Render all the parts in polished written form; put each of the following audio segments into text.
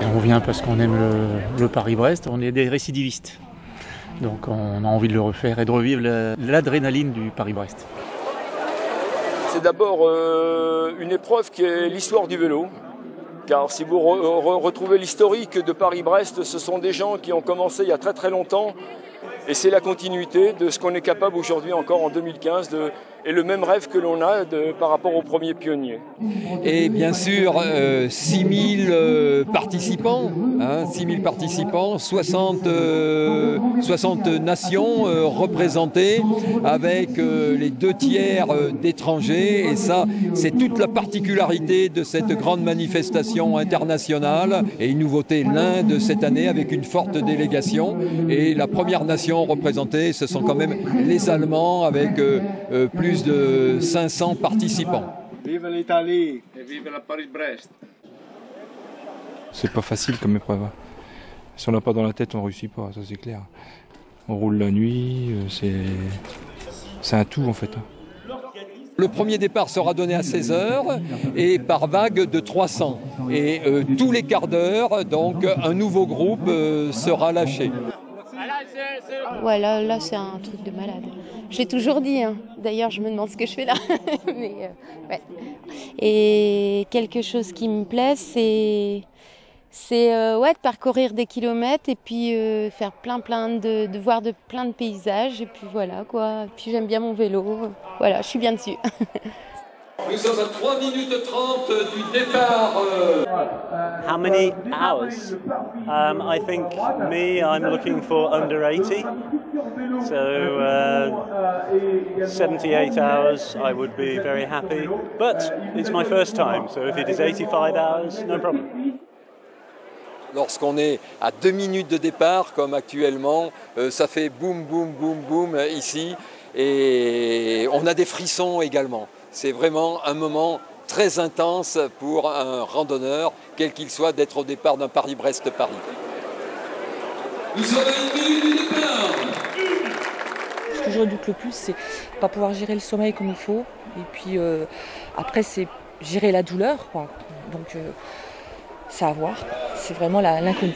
Et on vient parce qu'on aime le Paris-Brest, on est des récidivistes. Donc on a envie de le refaire et de revivre l'adrénaline du Paris-Brest. C'est d'abord une épreuve qui est l'histoire du vélo. Car si vous retrouvez l'historique de Paris-Brest, ce sont des gens qui ont commencé il y a très très longtemps. Et c'est la continuité de ce qu'on est capable aujourd'hui encore en 2015 et le même rêve que l'on a par rapport aux premiers pionniers. Et bien sûr, 6000 participants, 6000 participants, 60 nations représentées avec les 2/3 d'étrangers. Et ça, c'est toute la particularité de cette grande manifestation internationale. Et une nouveauté, l'Inde cette année avec une forte délégation. Et la première nation représentée, ce sont quand même les Allemands avec plus de 500 participants. Vive l'Italie et vive la Paris-Brest. C'est pas facile comme épreuve. Si on l'a pas dans la tête, on réussit pas, ça c'est clair. On roule la nuit, c'est un tout en fait. Le premier départ sera donné à 16h et par vague de 300. Et tous les quarts d'heure, donc un nouveau groupe sera lâché. Ouais, là c'est un truc de malade. J'ai toujours dit, d'ailleurs je me demande ce que je fais là. Mais, ouais. Et quelque chose qui me plaît, c'est de parcourir des kilomètres et puis faire de voir plein de paysages. Et puis voilà quoi. Puis j'aime bien mon vélo. Voilà, je suis bien dessus. Nous sommes à 3 minutes 30 du départ. How many hours? I think I'm looking for under 80. So 78 hours, I would be very happy. But it's my first time, so if it is 85 hours, no problem. Lorsqu'on est à 2 minutes de départ, comme actuellement, ça fait boum, boum, boum, boum ici. Et on a des frissons également. C'est vraiment un moment très intense pour un randonneur, quel qu'il soit, d'être au départ d'un Paris-Brest-Paris. Nous sommes à 1 minute du départ. Ce que je redoute le plus, c'est pas pouvoir gérer le sommeil comme il faut. Et puis après, c'est gérer la douleur, quoi. Donc c'est à voir. C'est vraiment l'inconnu.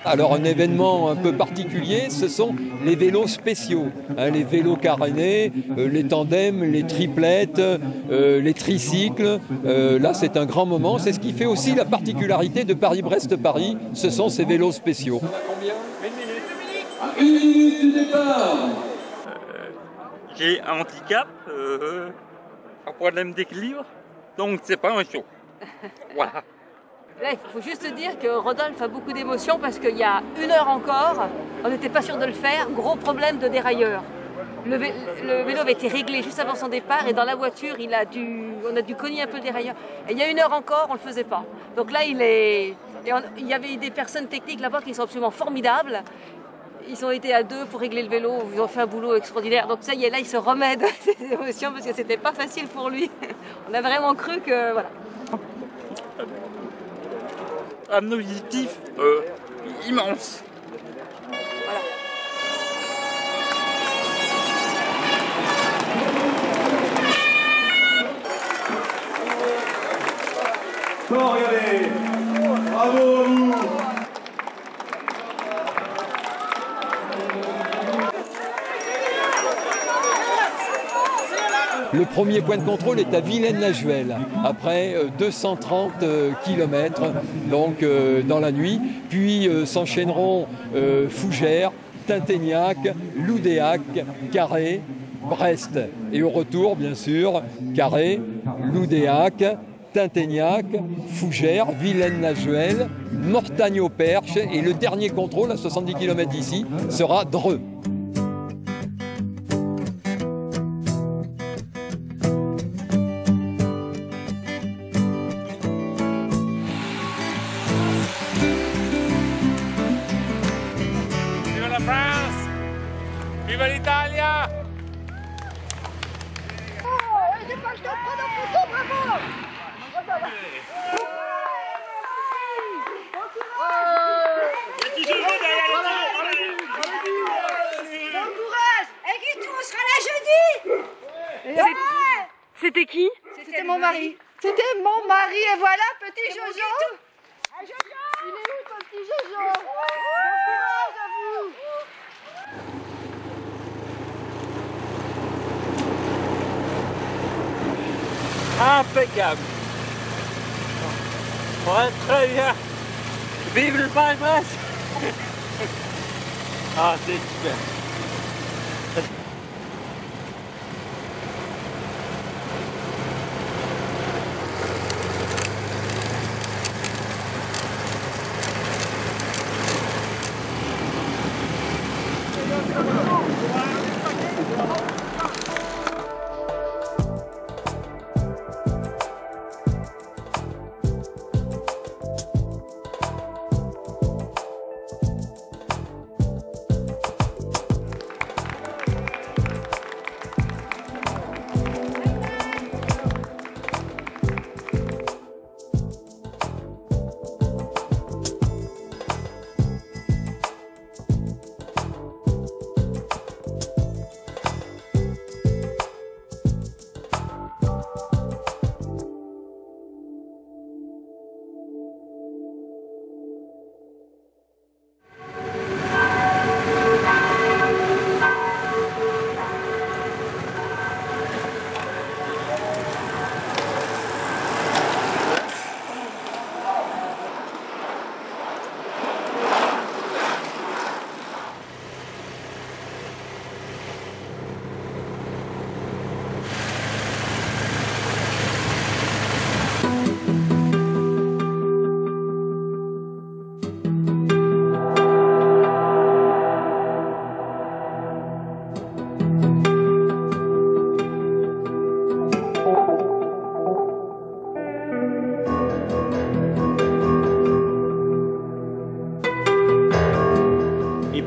Alors un événement un peu particulier, ce sont les vélos spéciaux, les vélos carénés, les tandems, les triplettes, les tricycles. Là c'est un grand moment, c'est ce qui fait aussi la particularité de Paris-Brest-Paris, ce sont ces vélos spéciaux. Combien ? 1 minute. 1 minute du départ. J'ai un handicap, un problème d'équilibre, donc c'est pas un show. Voilà. Là, il faut juste dire que Rodolphe a beaucoup d'émotions parce qu'il y a 1 heure encore, on n'était pas sûr de le faire, gros problème de dérailleur. Le vélo avait été réglé juste avant son départ et dans la voiture, on a dû cogner un peu le dérailleur. Et il y a 1 heure encore, on ne le faisait pas. Donc là, il y avait des personnes techniques là-bas qui sont absolument formidables. Ils ont été à 2 pour régler le vélo, ils ont fait un boulot extraordinaire. Donc ça y est, là, il se remet de ses émotions parce que c'était pas facile pour lui. On a vraiment cru que... Voilà. Un objectif immense. Voilà. Bon, regardez. Bravo à vous. Le premier point de contrôle est à Vilaine-la-Juelle, après 230 km donc, dans la nuit. Puis s'enchaîneront Fougères, Tinténiac, Loudéac, Carré, Brest. Et au retour, bien sûr, Carré, Loudéac, Tinténiac, Fougères, Vilaine-la-Juelle, Mortagne-au-Perche. Et le dernier contrôle, à 70 km d'ici, sera Dreux. Viva l'Italia! Bon courage! Et Guitou, on sera là jeudi! C'était qui? C'était mon mari. C'était mon mari, et voilà, petit Jojo. Ah, Jojo! Il est où ton petit Jojo? Bon courage à vous! Impeccable. Ouais, très bien. Vive le Paris-Brest. Ah, c'est super.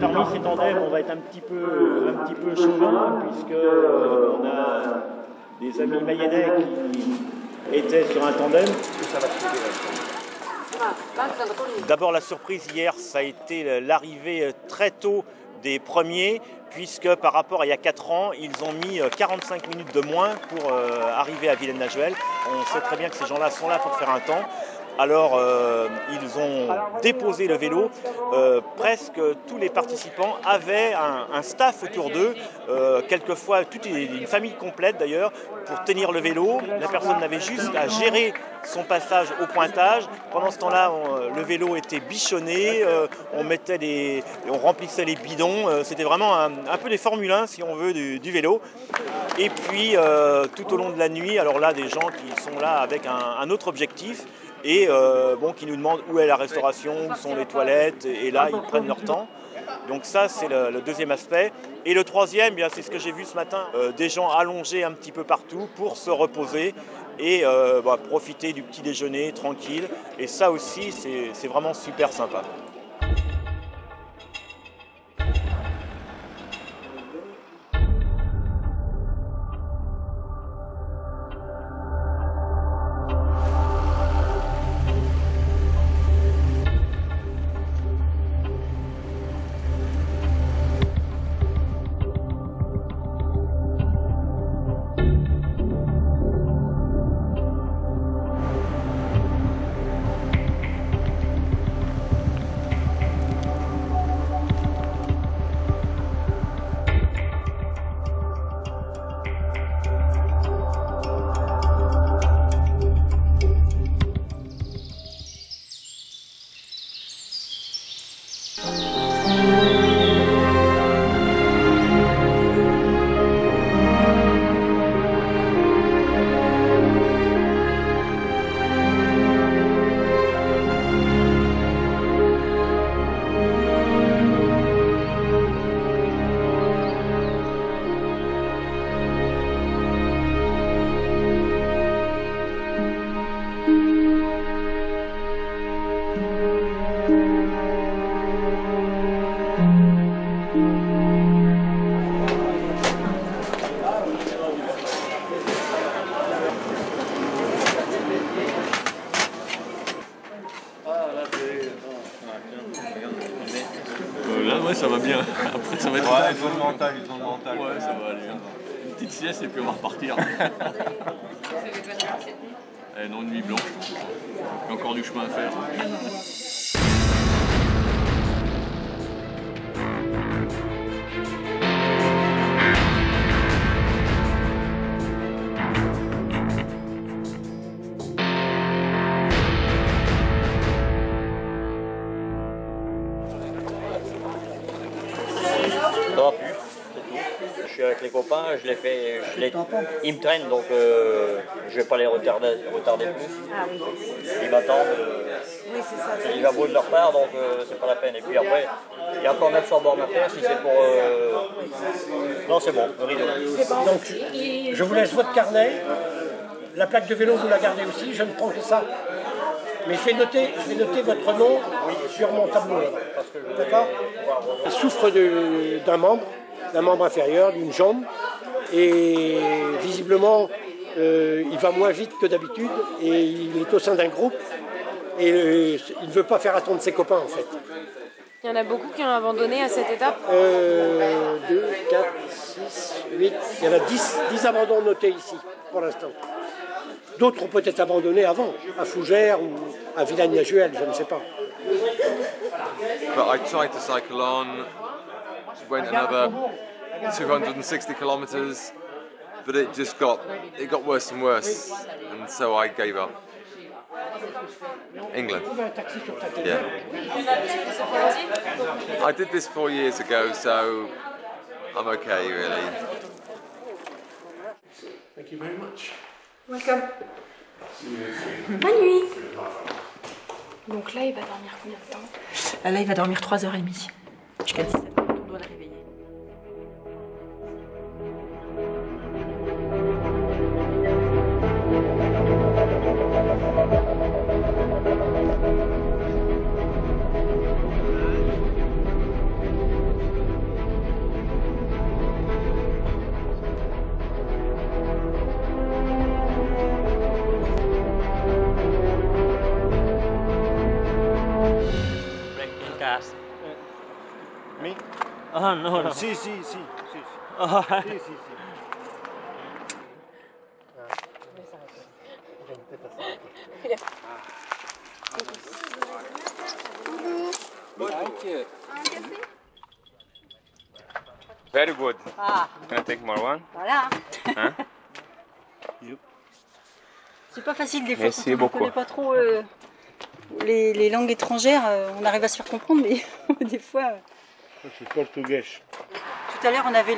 Parmi ces tandems, on va être un petit peu chauvin, puisque on a des amis mayennais qui étaient sur un tandem. D'abord, la surprise hier, ça a été l'arrivée très tôt des premiers, puisque par rapport à il y a 4 ans, ils ont mis 45 minutes de moins pour arriver à Vilaine-la-Juhel. On sait très bien que ces gens-là sont là pour faire un temps. Alors, ils ont déposé le vélo. Presque tous les participants avaient un staff autour d'eux, quelquefois toute une famille complète d'ailleurs, pour tenir le vélo. La personne n'avait juste à gérer son passage au pointage. Pendant ce temps-là, le vélo était bichonné, on remplissait les bidons. C'était vraiment un peu des Formule 1, si on veut, du vélo. Et puis, tout au long de la nuit, alors là, des gens qui sont là avec un autre objectif, et qui nous demandent où est la restauration, où sont les toilettes, et là ils prennent leur temps. Donc ça c'est le deuxième aspect. Et le troisième, bien, c'est ce que j'ai vu ce matin, des gens allongés un petit peu partout pour se reposer et profiter du petit déjeuner tranquille. Et ça aussi c'est vraiment super sympa. ça va bien. Après, ça va être... Ouais, ils ont le mental. Ouais, ça va aller. Une petite sieste et puis on va repartir. Non, une nuit blanche. Il y a encore du chemin à faire. Ça va plus, c'est tout. Je suis avec les copains, ils me traînent donc je vais pas les retarder plus. Ah oui. Ils m'attendent. Oui, c'est ça. C'est déjà beau de leur part donc c'est pas la peine. Et puis après, il y a encore 900 bornes à faire si c'est pour. Non, c'est bon, le rideau. Donc, je vous laisse votre carnet. La plaque de vélo, vous la gardez aussi, je ne prends que ça. Mais je vais noter votre nom sur mon tableau. D'accord ? Il souffre d'un membre inférieur, d'une jambe. Et visiblement, il va moins vite que d'habitude. Et il est au sein d'un groupe. Et il ne veut pas faire attendre ses copains, en fait. Il y en a beaucoup qui ont abandonné à cette étape 2, 4, 6, 8. Il y en a 10 abandons notés ici, pour l'instant. D'autres ont peut-être abandonné avant, à Fougères ou à Villagne-la-Juhel, je ne sais pas. But I tried to cycle on, went another 260 kilometers, but it got worse and worse, and so I gave up. England. Yeah. I did this 4 years ago, so I'm okay, really. Thank you very much. Welcome. Bonne nuit. Donc là, il va dormir combien de temps? Là, il va dormir 3h30. Jusqu'à 17h, on doit le réveiller. Me? Oh, no. Si. Oh. Si. Very good. Ah. Can I take more one? Voilà. Hein? C'est pas facile des fois Merci quand on ne beaucoup. connaît pas trop les langues étrangères. On arrive à se faire comprendre, mais des fois... C'est portugais. Tout à l'heure, on avait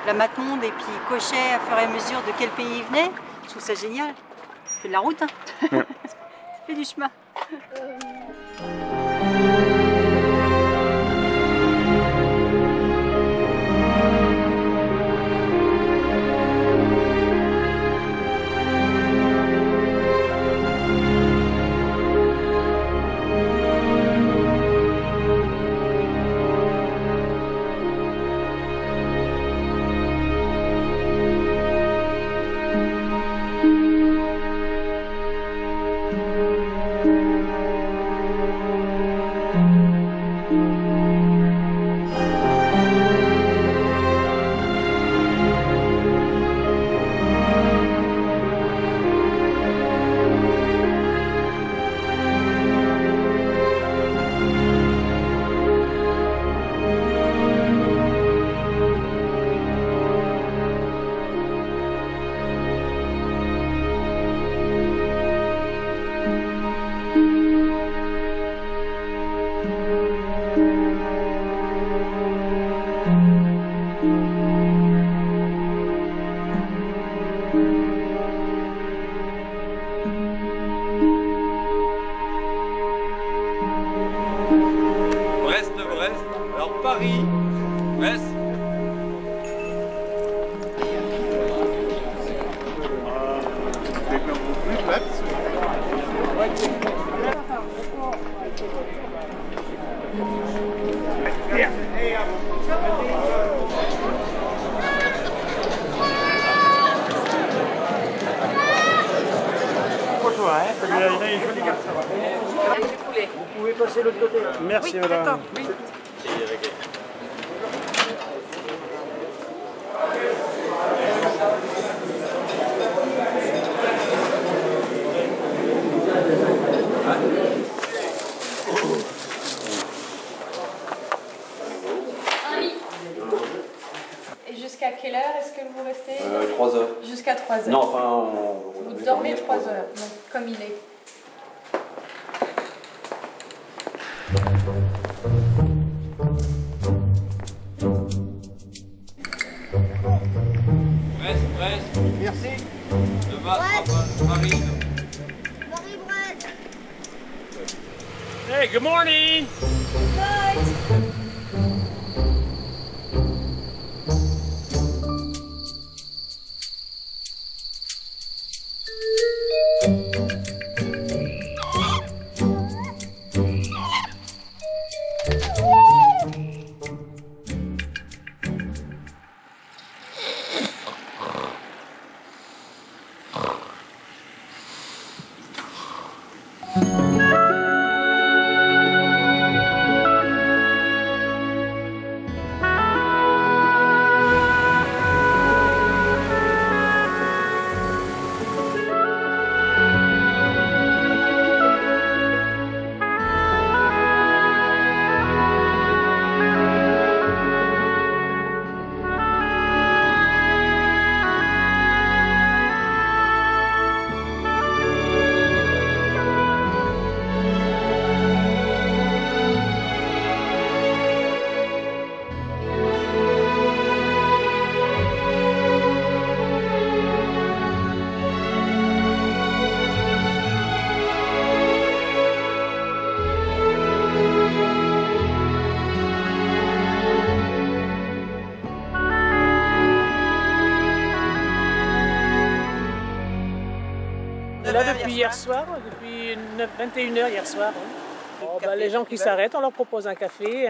la mappemonde et puis il cochait à fur et à mesure de quel pays il venait. Je trouve ça génial. C'est de la route, hein. Ça fait du chemin. Brest. Alors Paris, Brest. Vous pouvez passer de l'autre côté. Merci, madame. Oui. Vous restez 3 heures. Jusqu'à 3 heures. Non, enfin, vous dormez 3 heures, donc, comme il est. Reste. Merci. Marie. Hey, good morning. Là depuis hier soir, depuis 21h hier soir. Les gens qui s'arrêtent, on leur propose un café,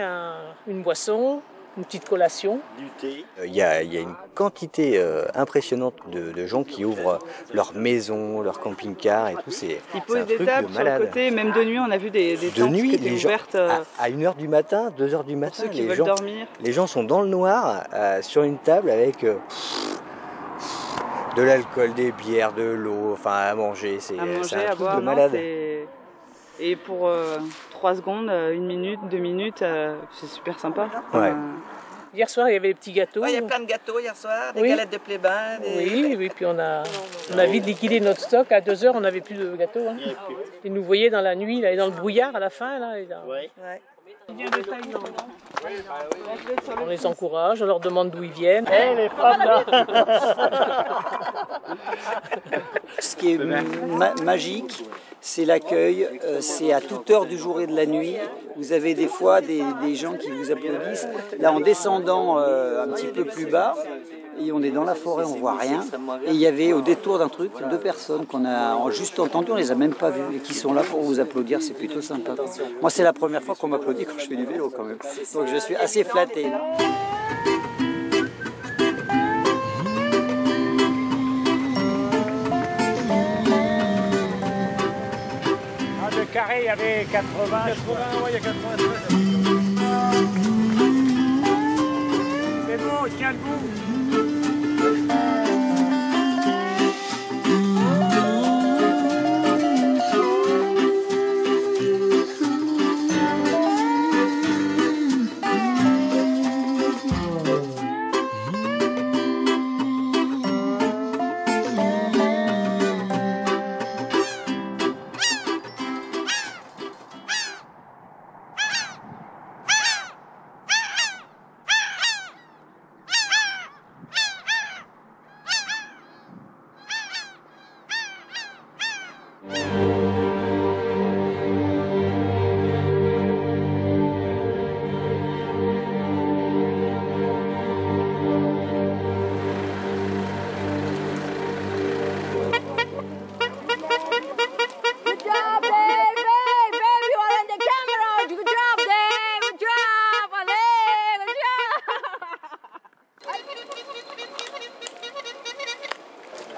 une boisson, une petite collation. Du thé. Il y a une quantité impressionnante de gens qui ouvrent leur maison, leur camping-car et tout. Ils posent des tables sur le côté, même de nuit, on a vu des tentes qui étaient ouvertes. À 1h du matin, 2h du matin, ceux qui veulent dormir. Les gens sont dans le noir, sur une table avec de l'alcool, des bières, de l'eau, enfin à manger. C'est un truc boire, de malade. Et pour 3 secondes, 1 minute, 2 minutes, c'est super sympa. Ouais. Hier soir, il y avait des petits gâteaux. Il y a plein de gâteaux hier soir, des galettes de plébin. Oui, puis on a vite liquidé notre stock. À 2h, on n'avait plus de gâteaux. Hein. Ils nous voyaient dans la nuit, là, et dans le brouillard à la fin. Là, on les encourage, on leur demande d'où ils viennent. Hey, les femmes là. Ce qui est magique, c'est l'accueil, c'est à toute heure du jour et de la nuit. Vous avez des fois des gens qui vous applaudissent. Là, en descendant un petit peu plus bas, et on est dans la forêt, on voit rien. Et il y avait au détour d'un truc 2 personnes qu'on a juste entendues, on les a même pas vues et qui sont là pour vous applaudir. C'est plutôt sympa. Moi, c'est la première fois qu'on m'applaudit quand je fais du vélo quand même. Donc je suis assez flatté. Le carré, il y avait 80. Ouais, il y a 80. C'est bon, tiens le bout.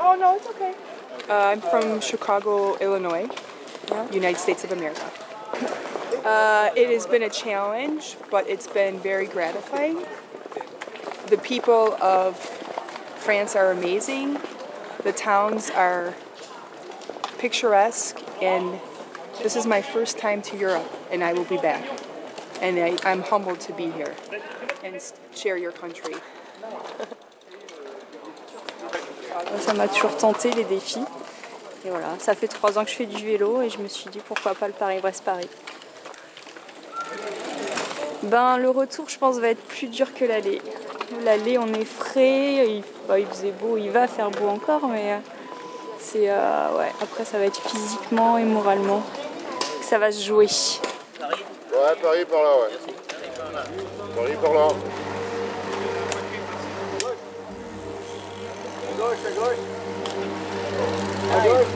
Oh, no, it's okay. I'm from Chicago, Illinois, United States of America. It has been a challenge, but it's been very gratifying. The people of France are amazing. The towns are picturesque, and this is my first time to Europe, and I will be back. And I'm humbled to be here and share your country. Ça m'a toujours tenté les défis. Et voilà, ça fait 3 ans que je fais du vélo et je me suis dit pourquoi pas le Paris-Brest-Paris. Ben, le retour, je pense, va être plus dur que l'aller. L'aller, on est frais, il faisait beau, il va faire beau encore, mais c'est ouais. Après, ça va être physiquement et moralement que ça va se jouer. Ouais, Paris par là, ouais. Paris par là. À gauche, à gauche. À gauche.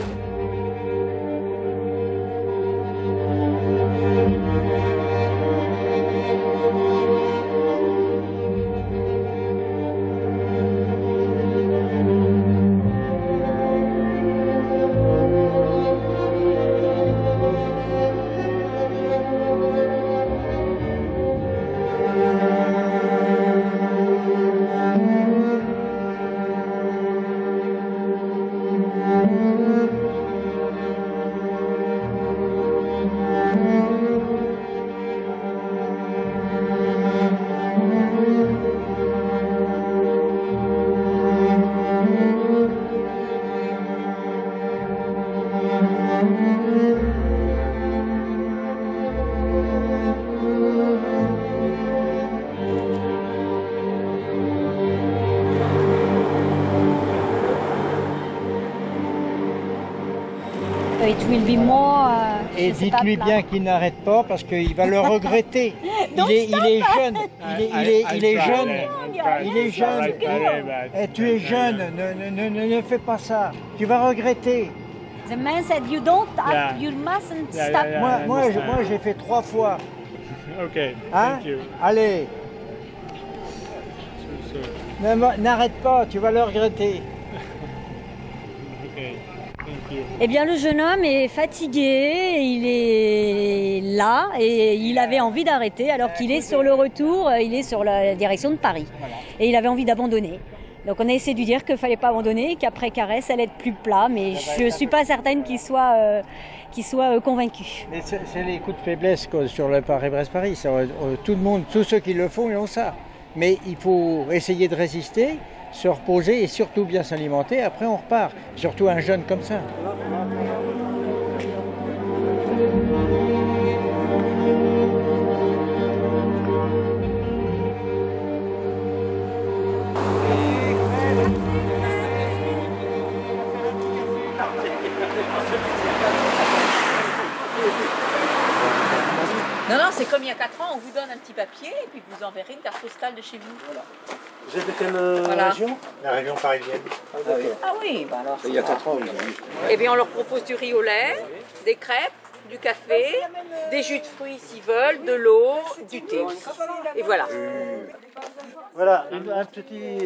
Et dites-lui bien qu'il n'arrête pas parce qu'il va le regretter. Il est jeune. Il est jeune. Il est jeune. Et tu es jeune. Ne fais pas ça. Tu vas regretter. The man said you don't have, you mustn't stop. Moi j'ai fait 3 fois. Ok. Hein? Thank you. Allez. N'arrête pas, tu vas le regretter. Eh bien, le jeune homme est fatigué, il est là et il avait envie d'arrêter alors qu'il est sur le retour, il est sur la direction de Paris. Et il avait envie d'abandonner. Donc on a essayé de lui dire qu'il ne fallait pas abandonner, qu'après Carré, ça allait être plus plat, mais je ne suis pas certaine qu'il soit convaincu. Mais c'est les coups de faiblesse sur le Paris-Brest-Paris. Tout le monde, tous ceux qui le font, ils ont ça. Mais il faut essayer de résister, se reposer et surtout bien s'alimenter. Après, on repart. Surtout un jeune comme ça. Non, c'est comme il y a 4 ans, on vous donne un petit papier et puis vous enverrez une carte postale de chez vous. Voilà. Vous êtes de quelle région? La région parisienne. Ah oui, bah alors. Il y a 4 ans, oui. Eh bien, on leur propose du riz au lait, des crêpes, du café, des jus de fruits s'ils veulent, de l'eau, du thé aussi. Et voilà. Voilà, un petit.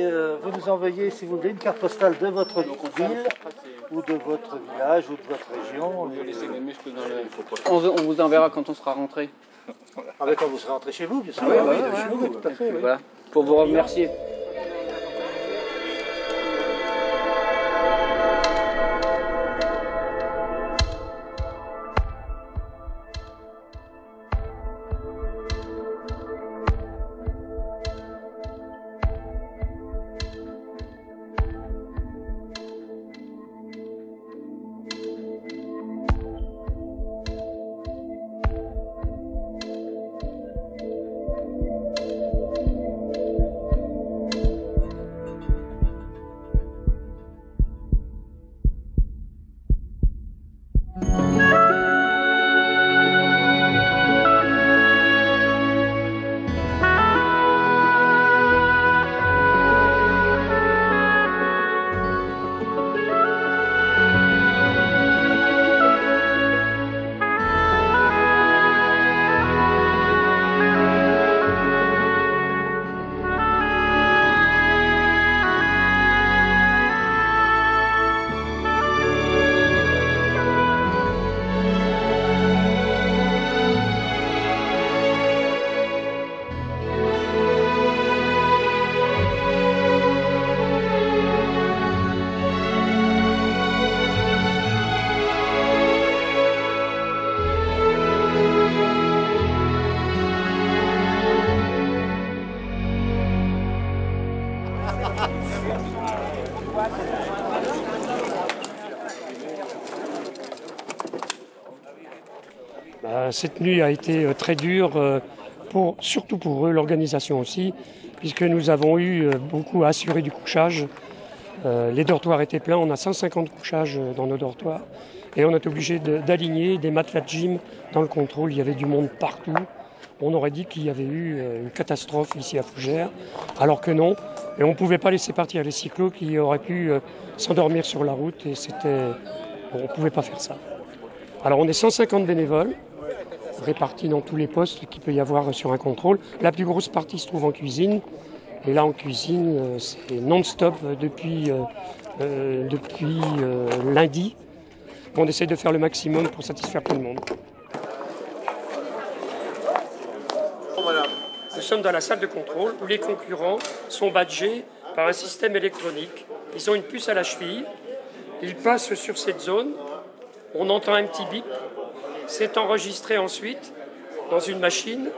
Vous nous envoyez, si vous voulez, une carte postale de votre ville ou de votre village ou de votre région. On vous enverra quand on sera rentré. Ah ben quand vous serez rentré chez vous, bien sûr. Oui, chez vous, tout à fait. Oui. Voilà, pour vous remercier. Cette nuit a été très dure, surtout pour eux, l'organisation aussi, puisque nous avons eu beaucoup à assurer du couchage. Les dortoirs étaient pleins, on a 150 couchages dans nos dortoirs. Et on est obligé d'aligner des matelas de gym dans le contrôle. Il y avait du monde partout. On aurait dit qu'il y avait eu une catastrophe ici à Fougères, alors que non. Et on ne pouvait pas laisser partir les cyclos qui auraient pu s'endormir sur la route. Et on ne pouvait pas faire ça. Alors on est 150 bénévoles, répartis dans tous les postes qu'il peut y avoir sur un contrôle. La plus grosse partie se trouve en cuisine. Et là en cuisine, c'est non-stop depuis lundi. On essaie de faire le maximum pour satisfaire tout le monde. Nous sommes dans la salle de contrôle où les concurrents sont badgés par un système électronique. Ils ont une puce à la cheville, ils passent sur cette zone, on entend un petit bip, c'est enregistré ensuite dans une machine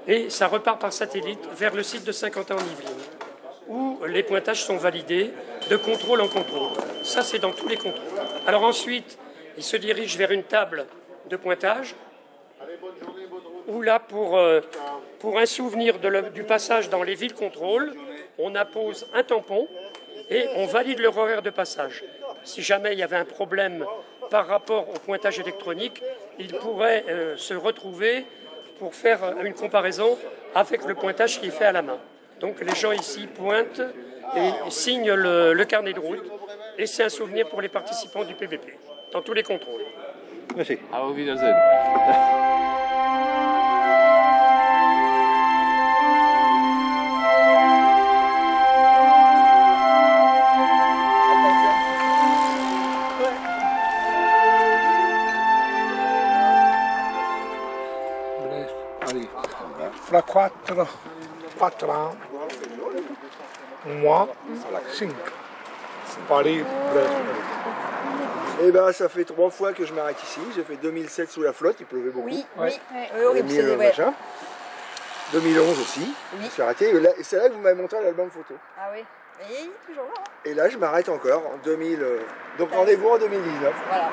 et ça repart par satellite vers le site de Saint-Quentin-en-Yvelines où les pointages sont validés de contrôle en contrôle. Ça, c'est dans tous les contrôles. Alors ensuite, ils se dirigent vers une table de pointage où là, pour un souvenir du passage dans les villes contrôle, on appose un tampon et on valide leur horaire de passage. Si jamais il y avait un problème par rapport au pointage électronique, ils pourraient se retrouver pour faire une comparaison avec le pointage qui est fait à la main. Donc les gens ici pointent et signent le carnet de route et c'est un souvenir pour les participants du PBP dans tous les contrôles. Merci. Auf Wiedersehen. Fra 4 ans, moi, 5. Paris, Eh ben, ça fait 3 fois que je m'arrête ici. J'ai fait 2007 sous la flotte, il pleuvait beaucoup. Oui, ouais. oui. 2011 aussi, je suis arrêté. Et c'est là que vous m'avez montré l'album photo. Ah oui, et toujours là. Et là, je m'arrête encore en 2000. Donc rendez-vous en 2019. Voilà.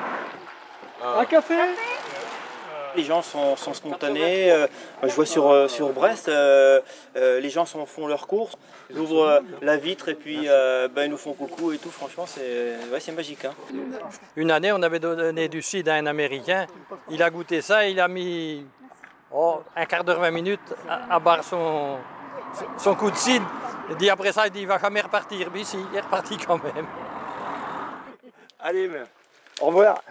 Un café. Les gens sont spontanés. Je vois sur Brest, les gens font leurs courses, ils ouvrent la vitre et puis ils nous font coucou et tout. Franchement, c'est magique. Hein. Une année, on avait donné du cidre à un Américain. Il a goûté ça, il a mis un quart d'heure, 20 minutes à boire son coup de cidre. Il dit après ça, il va jamais repartir. Mais si, il est reparti quand même. Allez, au revoir.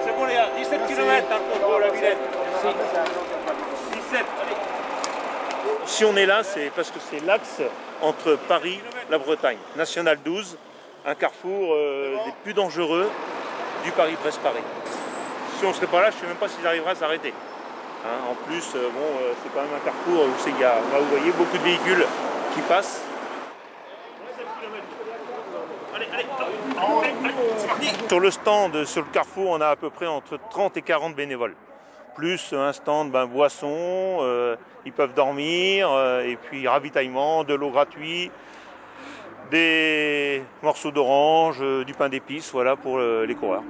C'est bon les gars, 17 km pour la Villette. 17, allez. Si on est là, c'est parce que c'est l'axe entre Paris et la Bretagne. National 12, un carrefour des plus dangereux du Paris-Brest-Paris. Si on ne serait pas là, je ne sais même pas s'il arrivera à s'arrêter. Hein, en plus, c'est quand même un carrefour où il y a, là, vous voyez, beaucoup de véhicules qui passent. Sur le stand, sur le carrefour, on a à peu près entre 30 et 40 bénévoles. Plus un stand boisson, ils peuvent dormir, et puis ravitaillement, de l'eau gratuite, des morceaux d'orange, du pain d'épices, voilà pour les coureurs.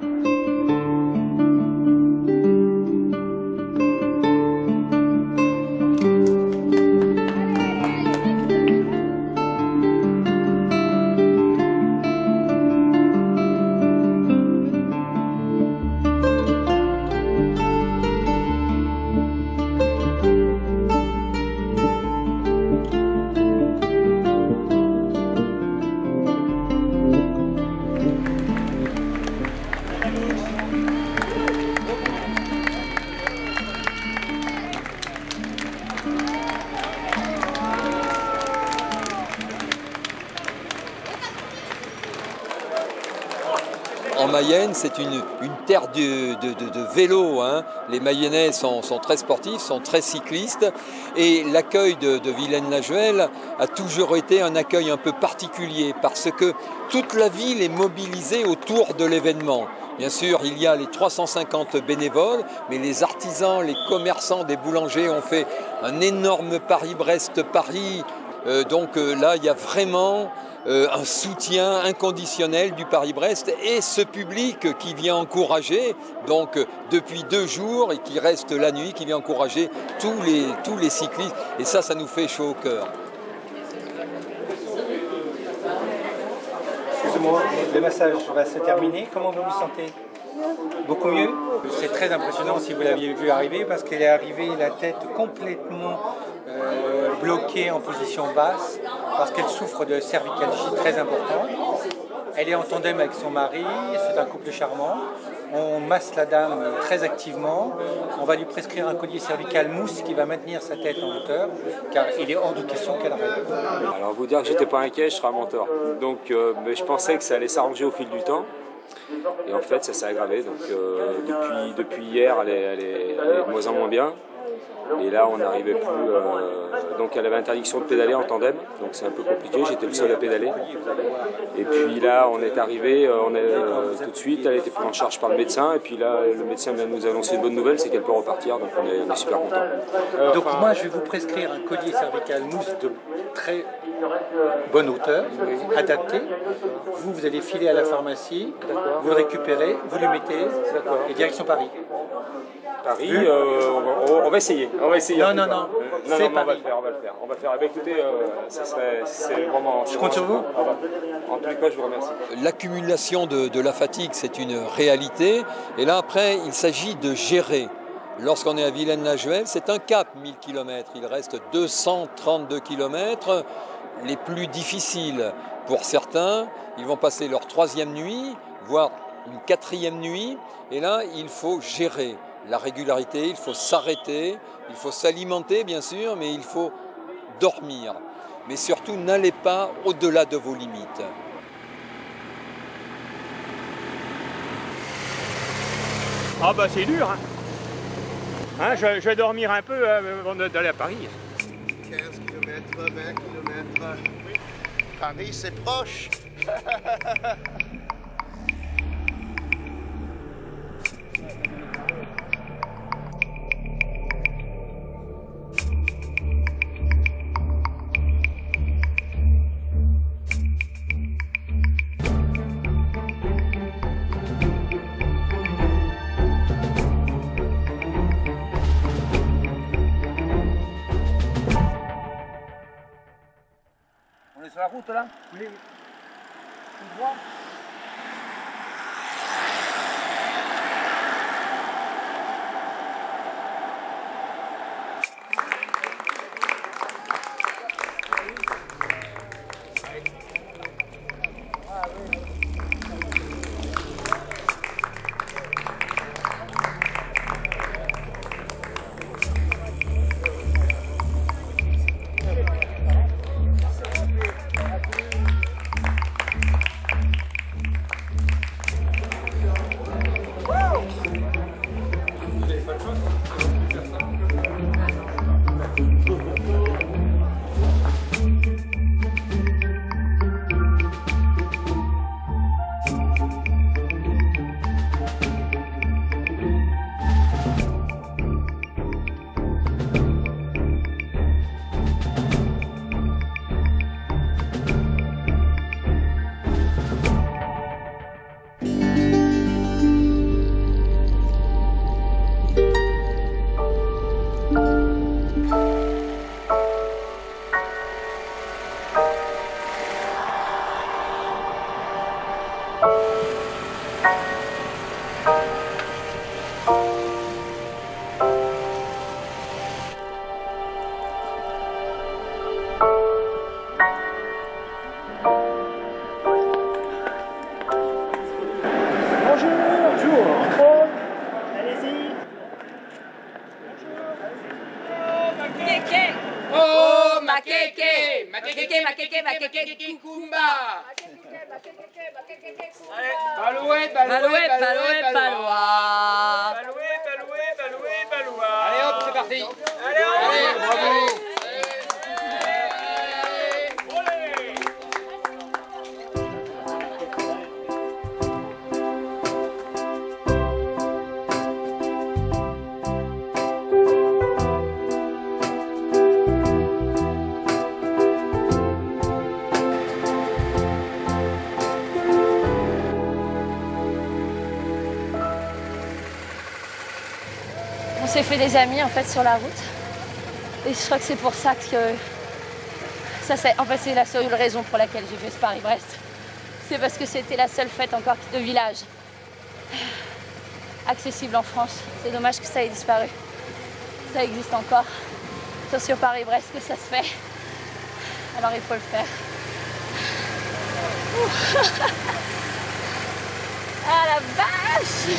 Mayenne, c'est une terre de vélo. Hein. Les Mayennais sont très sportifs, sont très cyclistes. Et l'accueil de Villaines-la-Juhel a toujours été un accueil un peu particulier parce que toute la ville est mobilisée autour de l'événement. Bien sûr, il y a les 350 bénévoles, mais les artisans, les commerçants, des boulangers ont fait un énorme Paris-Brest-Paris. Donc là, il y a vraiment un soutien inconditionnel du Paris-Brest et ce public qui vient encourager, donc depuis 2 jours et qui reste la nuit, qui vient encourager tous les cyclistes. Et ça nous fait chaud au cœur. Excusez-moi, le massage va se terminer. Comment vous vous sentez? Beaucoup mieux? C'est très impressionnant si vous l'aviez vu arriver parce qu'elle est arrivée la tête complètement bloquée en position basse parce qu'elle souffre de cervicalgie très importante. Elle est en tandem avec son mari, c'est un couple charmant. On masse la dame très activement. On va lui prescrire un collier cervical mousse qui va maintenir sa tête en hauteur, car il est hors de question qu'elle arrête. Alors vous dire que j'étais pas inquiet, je serais un menteur. Donc, mais je pensais que ça allait s'arranger au fil du temps. Et en fait, ça s'est aggravé. Donc depuis hier, elle est de moins en moins bien. Et là, on n'arrivait plus. Donc, elle avait interdiction de pédaler en tandem, donc c'est un peu compliqué. J'étais le seul à pédaler. Et puis là, on est arrivé, tout de suite, elle a été prise en charge par le médecin. Et puis là, le médecin vient de nous annoncer une bonne nouvelle, c'est qu'elle peut repartir. Donc, on est super contents. Donc, moi, je vais vous prescrire un collier cervical mousse de très bonne hauteur, adapté. Vous allez filer à la pharmacie, vous le récupérez, vous le mettez, et direction Paris. Paris, on va essayer. On va essayer. Non, on va le faire. On va le faire. Eh bien, écoutez, c'est vraiment. Je compte sur vous. En tous les cas, je vous remercie. L'accumulation de la fatigue, c'est une réalité. Et là, après, il s'agit de gérer. Lorsqu'on est à Villaines-la-Juhel, c'est un cap, 1000 km. Il reste 232 km, les plus difficiles. Pour certains, ils vont passer leur 3e nuit, voire une 4e nuit. Et là, il faut gérer la régularité, il faut s'arrêter, il faut s'alimenter bien sûr, mais il faut dormir. Mais surtout, n'allez pas au-delà de vos limites. Ah bah c'est dur, hein. Je vais dormir un peu avant d'aller à Paris. 15 km, 20 km. Paris, c'est proche. On est sur la route là? Oui. Tout droit? Makeke, Kumba. Baloué, baloué, baloué, balois. Allez hop, c'est parti. Allez, bravo. On s'est fait des amis en fait sur la route et je crois que c'est pour ça que en fait c'est la seule raison pour laquelle j'ai fait ce Paris-Brest. C'est parce que c'était la seule fête encore de village accessible en France. C'est dommage que ça ait disparu. Ça existe encore. C'est sur Paris-Brest que ça se fait. Alors il faut le faire. Ah la vache!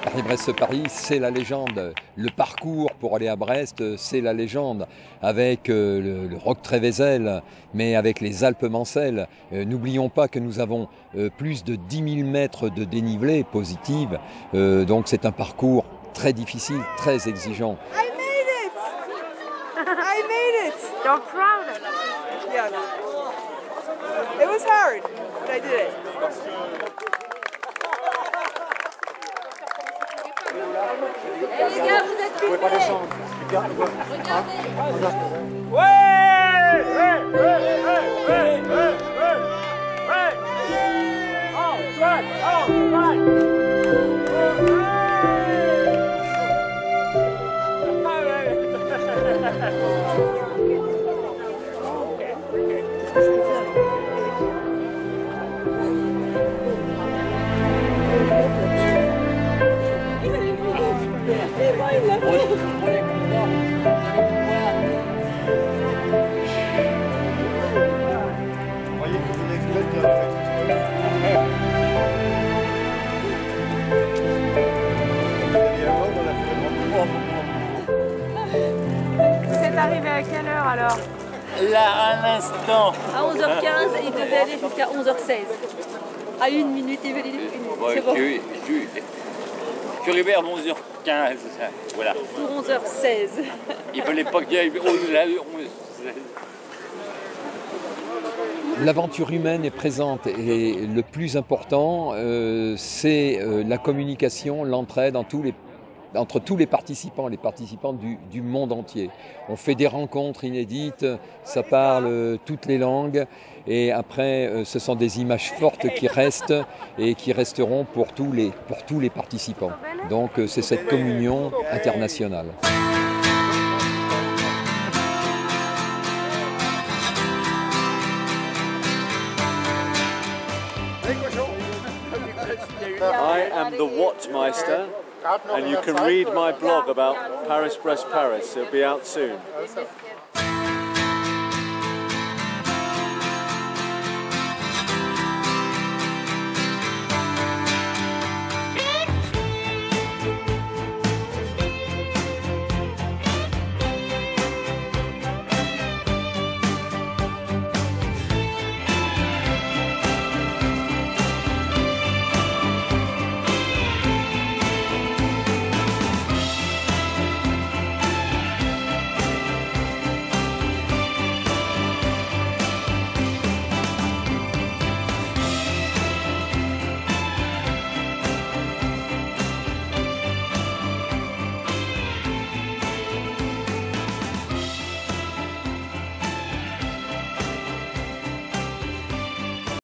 Paris-Brest-Paris, c'est la légende. Le parcours pour aller à Brest, c'est la légende. Avec le Roc Trévézel, mais avec les Alpes Mancelles. N'oublions pas que nous avons plus de 10 000 mètres de dénivelé positive. Donc c'est un parcours très difficile, très exigeant. I made it! I made it! You're proud of it? Yeah. It was hard, but I did it. Les gars, vous êtes filmés. C'est arrivé à quelle heure alors? Là, à l'instant. À 11h15 et il devait aller jusqu'à 11h16. À 1 minute, il veut dire 1 minute. C'est bon. Je suis arrivé à 11h15, voilà. Pour 11h16. Il fallait pas qu'il y ait 11h16. L'aventure humaine est présente et le plus important, c'est la communication, l'entraide entre tous les participants du monde entier. On fait des rencontres inédites, ça parle toutes les langues et après ce sont des images fortes qui restent et qui resteront pour tous les participants. Donc c'est cette communion internationale. I am the Watchmeister, and you can read my blog about Paris-Brest-Paris. It'll be out soon.